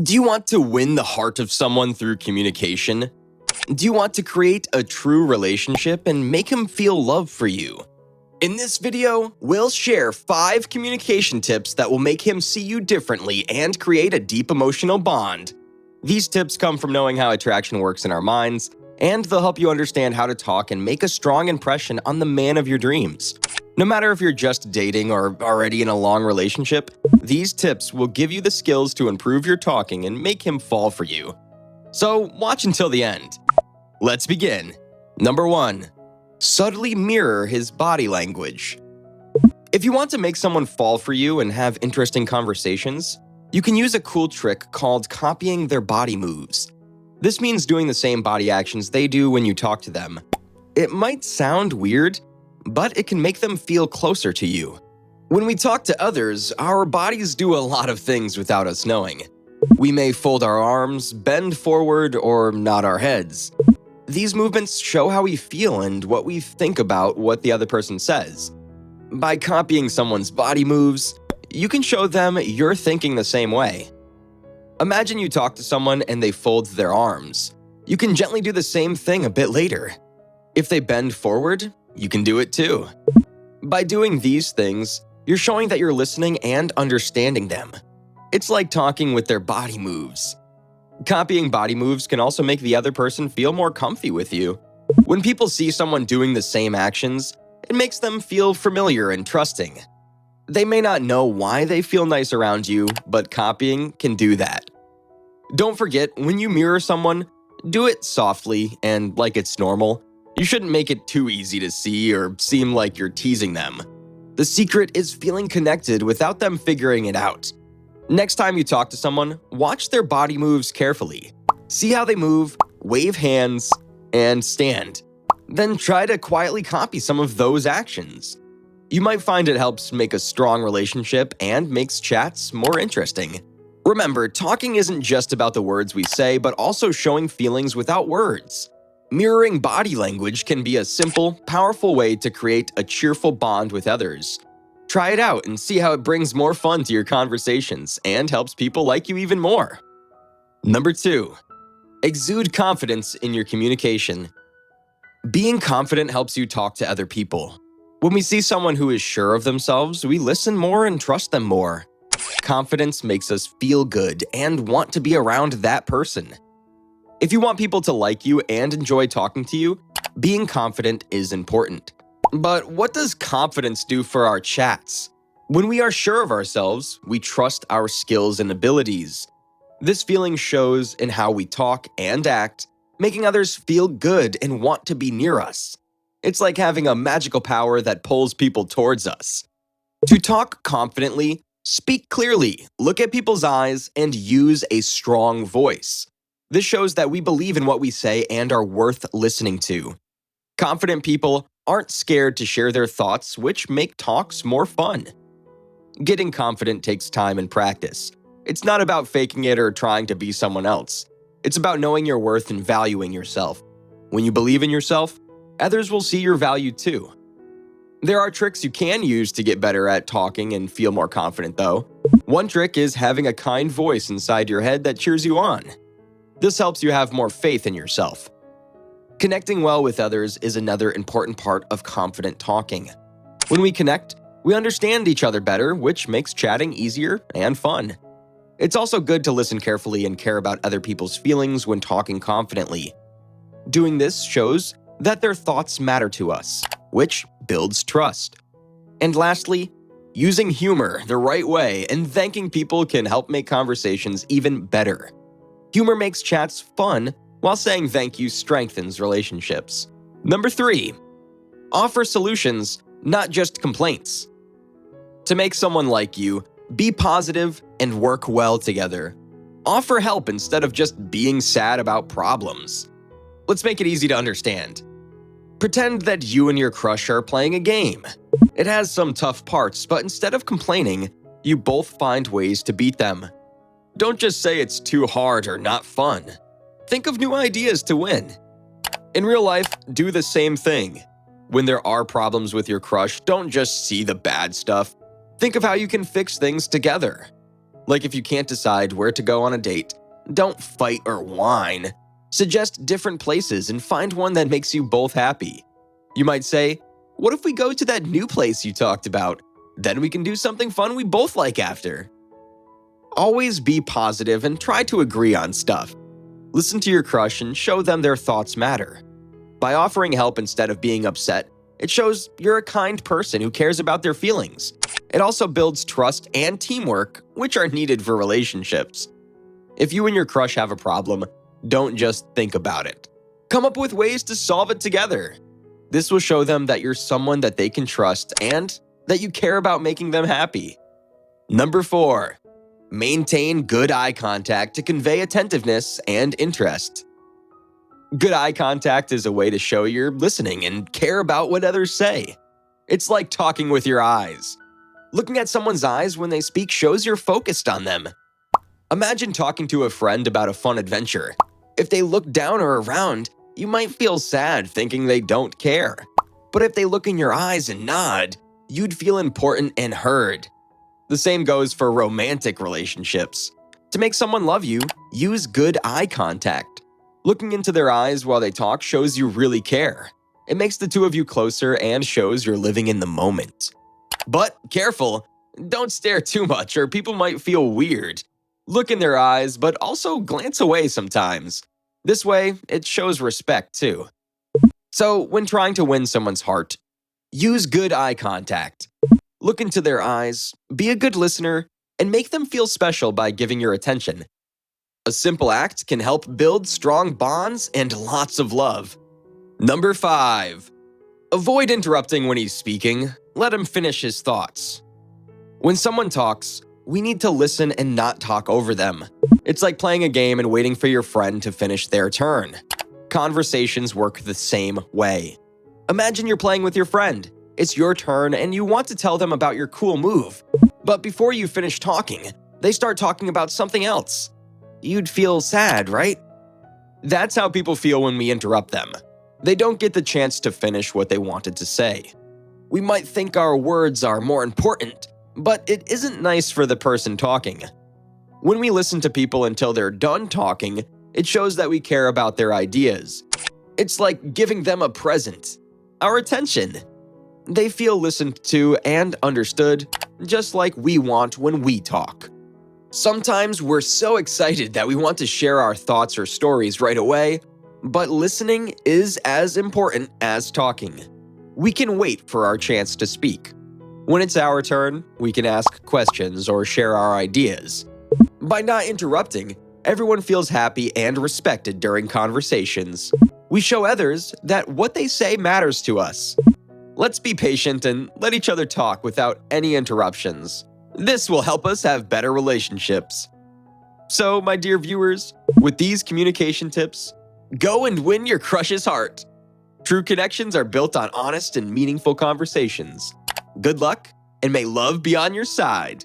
Do you want to win the heart of someone through communication? Do you want to create a true relationship and make him feel love for you? In this video, we'll share 5 communication tips that will make him see you differently and create a deep emotional bond. These tips come from knowing how attraction works in our minds, and they'll help you understand how to talk and make a strong impression on the man of your dreams. No matter if you're just dating or already in a long relationship, these tips will give you the skills to improve your talking and make him fall for you. So watch until the end. Let's begin. Number 1. Subtly mirror his body language. If you want to make someone fall for you and have interesting conversations, you can use a cool trick called copying their body moves. This means doing the same body actions they do when you talk to them. It might sound weird, but it can make them feel closer to you. When we talk to others, our bodies do a lot of things without us knowing. We may fold our arms, bend forward, or nod our heads. These movements show how we feel and what we think about what the other person says. By copying someone's body moves, you can show them you're thinking the same way. Imagine you talk to someone and they fold their arms. You can gently do the same thing a bit later. If they bend forward, you can do it too. By doing these things, you're showing that you're listening and understanding them. It's like talking with their body moves. Copying body moves can also make the other person feel more comfy with you. When people see someone doing the same actions, it makes them feel familiar and trusting. They may not know why they feel nice around you, but copying can do that. Don't forget, when you mirror someone, do it softly and like it's normal. You shouldn't make it too easy to see or seem like you're teasing them. The secret is feeling connected without them figuring it out. Next time you talk to someone, watch their body moves carefully. See how they move, wave hands, and stand. Then try to quietly copy some of those actions. You might find it helps make a strong relationship and makes chats more interesting. Remember, talking isn't just about the words we say, but also showing feelings without words. Mirroring body language can be a simple, powerful way to create a cheerful bond with others. Try it out and see how it brings more fun to your conversations and helps people like you even more. Number 2. Exude confidence in your communication. Being confident helps you talk to other people. When we see someone who is sure of themselves, we listen more and trust them more. Confidence makes us feel good and want to be around that person. If you want people to like you and enjoy talking to you, being confident is important. But what does confidence do for our chats? When we are sure of ourselves, we trust our skills and abilities. This feeling shows in how we talk and act, making others feel good and want to be near us. It's like having a magical power that pulls people towards us. To talk confidently, speak clearly, look at people's eyes, and use a strong voice. This shows that we believe in what we say and are worth listening to. Confident people aren't scared to share their thoughts, which make talks more fun. Getting confident takes time and practice. It's not about faking it or trying to be someone else. It's about knowing your worth and valuing yourself. When you believe in yourself, others will see your value too. There are tricks you can use to get better at talking and feel more confident though. One trick is having a kind voice inside your head that cheers you on. This helps you have more faith in yourself. Connecting well with others is another important part of confident talking. When we connect, we understand each other better, which makes chatting easier and fun. It's also good to listen carefully and care about other people's feelings when talking confidently. Doing this shows that their thoughts matter to us, which builds trust. And lastly, using humor the right way and thanking people can help make conversations even better. Humor makes chats fun, while saying thank you strengthens relationships. Number 3. Offer solutions, not just complaints. To make someone like you, be positive and work well together. Offer help instead of just being sad about problems. Let's make it easy to understand. Pretend that you and your crush are playing a game. It has some tough parts, but instead of complaining, you both find ways to beat them. Don't just say it's too hard or not fun. Think of new ideas to win. In real life, do the same thing. When there are problems with your crush, don't just see the bad stuff. Think of how you can fix things together. Like if you can't decide where to go on a date, don't fight or whine. Suggest different places and find one that makes you both happy. You might say, "What if we go to that new place you talked about? Then we can do something fun we both like after." Always be positive and try to agree on stuff. Listen to your crush and show them their thoughts matter. By offering help instead of being upset, it shows you're a kind person who cares about their feelings. It also builds trust and teamwork, which are needed for relationships. If you and your crush have a problem, don't just think about it. Come up with ways to solve it together. This will show them that you're someone that they can trust and that you care about making them happy. Number 4. Maintain good eye contact to convey attentiveness and interest. Good eye contact is a way to show you're listening and care about what others say. It's like talking with your eyes. Looking at someone's eyes when they speak shows you're focused on them. Imagine talking to a friend about a fun adventure. If they look down or around, you might feel sad thinking they don't care. But if they look in your eyes and nod, you'd feel important and heard. The same goes for romantic relationships. To make someone love you, use good eye contact. Looking into their eyes while they talk shows you really care. It makes the two of you closer and shows you're living in the moment. But careful, don't stare too much or people might feel weird. Look in their eyes, but also glance away sometimes. This way, it shows respect too. So, when trying to win someone's heart, use good eye contact. Look into their eyes, be a good listener, and make them feel special by giving your attention. A simple act can help build strong bonds and lots of love. Number 5. Avoid interrupting when he's speaking. Let him finish his thoughts. When someone talks, we need to listen and not talk over them. It's like playing a game and waiting for your friend to finish their turn. Conversations work the same way. Imagine you're playing with your friend. It's your turn and you want to tell them about your cool move. But before you finish talking, they start talking about something else. You'd feel sad, right? That's how people feel when we interrupt them. They don't get the chance to finish what they wanted to say. We might think our words are more important, but it isn't nice for the person talking. When we listen to people until they're done talking, it shows that we care about their ideas. It's like giving them a present, our attention. They feel listened to and understood, just like we want when we talk. Sometimes we're so excited that we want to share our thoughts or stories right away, but listening is as important as talking. We can wait for our chance to speak. When it's our turn, we can ask questions or share our ideas. By not interrupting, everyone feels happy and respected during conversations. We show others that what they say matters to us. Let's be patient and let each other talk without any interruptions. This will help us have better relationships. So, my dear viewers, with these communication tips, go and win your crush's heart. True connections are built on honest and meaningful conversations. Good luck, and may love be on your side.